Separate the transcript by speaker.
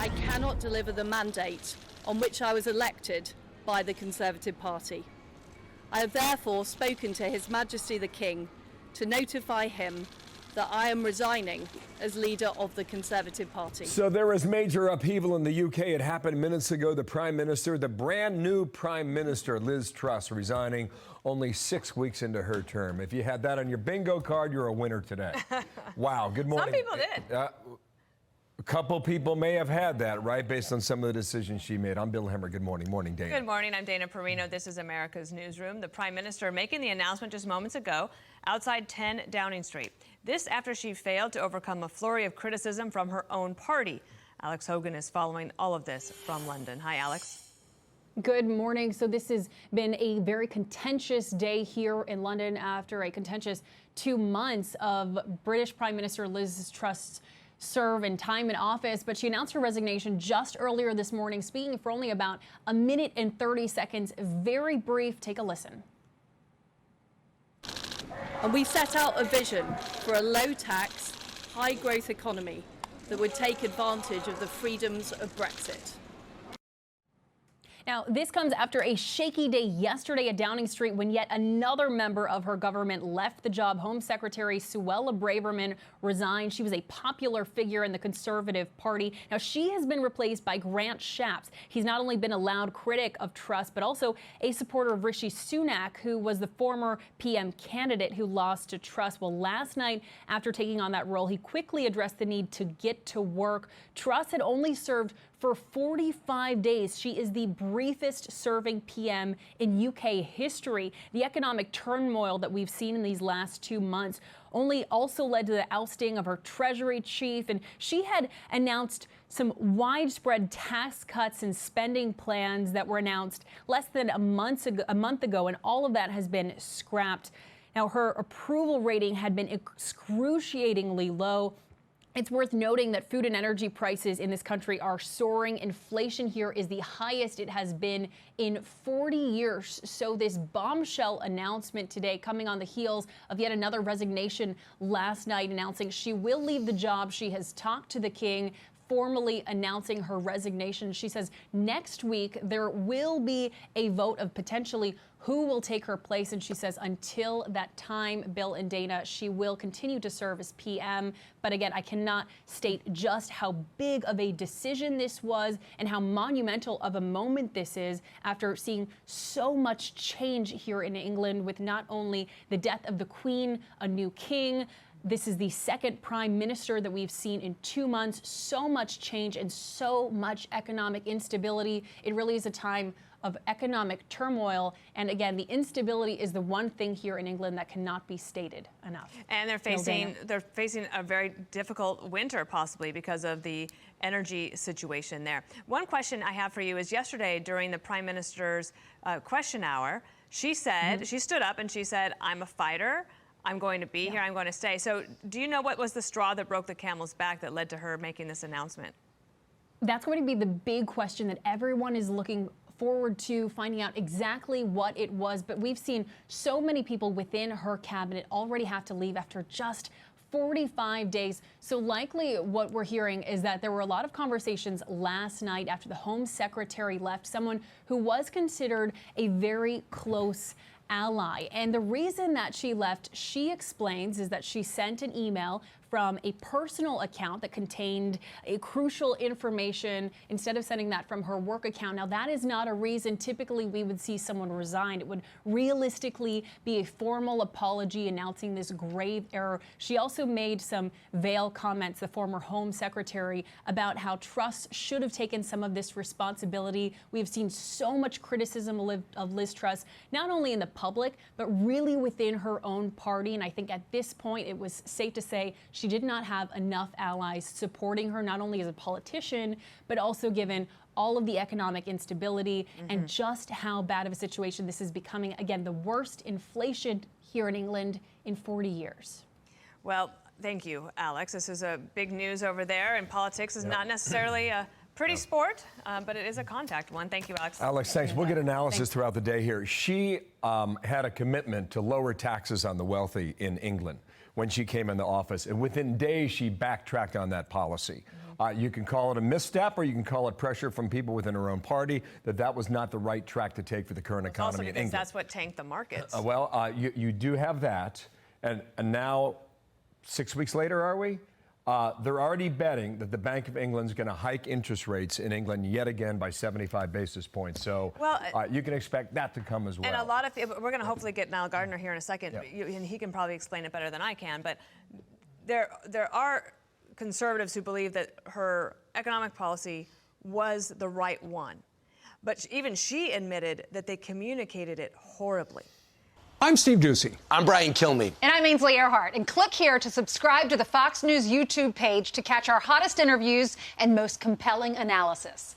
Speaker 1: I cannot deliver the mandate on which I was elected by the Conservative Party. I have therefore spoken to His Majesty the King to notify him that I am resigning as leader of the Conservative Party.
Speaker 2: So there is major upheaval in the UK. It happened minutes ago. The Prime Minister, the brand new Prime Minister Liz Truss, resigning only 6 weeks into her term. If you had that on your bingo card, you're a winner today. Wow, good morning.
Speaker 3: Some people did.
Speaker 2: A couple people may have had that, right, based on some of the decisions she made. I'm Bill Hemmer. Good morning. Morning, Dana.
Speaker 3: Good morning. I'm Dana Perino. This is America's Newsroom. The Prime Minister making the announcement just moments ago outside 10 Downing Street. This after she failed to overcome a flurry of criticism from her own party. Alex Hogan is following all of this from London. Hi, Alex.
Speaker 4: Good morning. So this has been a very contentious day here in London after a contentious 2 months of British Prime Minister Liz Truss serve and time in office, but she announced her resignation just earlier this morning, speaking for only about a minute and 30 seconds. Very brief. Take a listen.
Speaker 1: And we set out a vision for a low-tax, high-growth economy that would take advantage of the freedoms of Brexit.
Speaker 4: Now, this comes after a shaky day yesterday at Downing Street when yet another member of her government left the job. Home Secretary Suella Braverman resigned. She was a popular figure in the Conservative Party. Now, she has been replaced by Grant Shapps. He's not only been a loud critic of Truss, but also a supporter of Rishi Sunak, who was the former PM candidate who lost to Truss. Well, last night, after taking on that role, he quickly addressed the need to get to work. Truss had only served for 45 days. She is the briefest serving PM in UK history. The economic turmoil that we've seen in these last 2 months only also led to the ousting of her Treasury chief, and she had announced some widespread tax cuts and spending plans that were announced less than a month ago, and all of that has been scrapped. Now, her approval rating had been excruciatingly low. It's worth noting that food and energy prices in this country are soaring. Inflation here is the highest it has been in 40 years. So this bombshell announcement today coming on the heels of yet another resignation last night, announcing she will leave the job. She has talked to the king, formally announcing her resignation. She says next week there will be a vote of potentially who will take her place. And she says until that time, Bill and Dana, she will continue to serve as PM. But again, I cannot state just how big of a decision this was and how monumental of a moment this is after seeing so much change here in England with not only the death of the Queen, a new king. This is the second prime minister that we've seen in 2 months. So much change and so much economic instability. It really is a time of economic turmoil. And again, the instability is the one thing here in England that cannot be stated enough.
Speaker 3: And they're facing a very difficult winter, possibly because of the energy situation there. One question I have for you is yesterday during the Prime Minister's question hour, she said, she stood up and she said, "I'm a fighter. I'm going to be here. I'm going to stay." So do you know what was the straw that broke the camel's back that led to her making this announcement?
Speaker 4: That's going to be the big question that everyone is looking forward to finding out exactly what it was. But we've seen so many people within her cabinet already have to leave after just 45 days. So likely what we're hearing is that there were a lot of conversations last night after the Home Secretary left, someone who was considered a very close ally. And the reason that she left, she explains, is that she sent an email from a personal account that contained a crucial information instead of sending that from her work account. Now, that is not a reason typically we would see someone resign. It would realistically be a formal apology announcing this grave error. She also made some veiled comments, the former Home Secretary, about how Truss should have taken some of this responsibility. We've seen so much criticism of Liz Truss, not only in the public, but really within her own party. And I think at this point, it was safe to say she did not have enough allies supporting her, not only as a politician, but also given all of the economic instability and just how bad of a situation this is becoming. Again, the worst inflation here in England in 40 years.
Speaker 3: Well, thank you, Alex. This is a big news over there, and politics is not necessarily a pretty sport, but it is a contact one. Thank you, Alex.
Speaker 2: Alex, thanks. We'll get analysis throughout the day here. She had a commitment to lower taxes on the wealthy in England when she came into office, and within days she backtracked on that policy. You can call it a misstep, or you can call it pressure from people within her own party, that was not the right track to take for the current economy in England.
Speaker 3: That's what tanked the markets.
Speaker 2: You do have that. And now, 6 weeks later, are we? They're already betting that the Bank of England is going to hike interest rates in England yet again by 75 basis points. So you can expect that to come as well.
Speaker 3: And a lot of we're going to hopefully get Niall Gardner here in a second, and he can probably explain it better than I can. But there are conservatives who believe that her economic policy was the right one. But even she admitted that they communicated it horribly.
Speaker 5: I'm Steve Ducey.
Speaker 6: I'm Brian Kilmeade.
Speaker 7: And I'm Ainsley Earhart. And click here to subscribe to the Fox News YouTube page to catch our hottest interviews and most compelling analysis.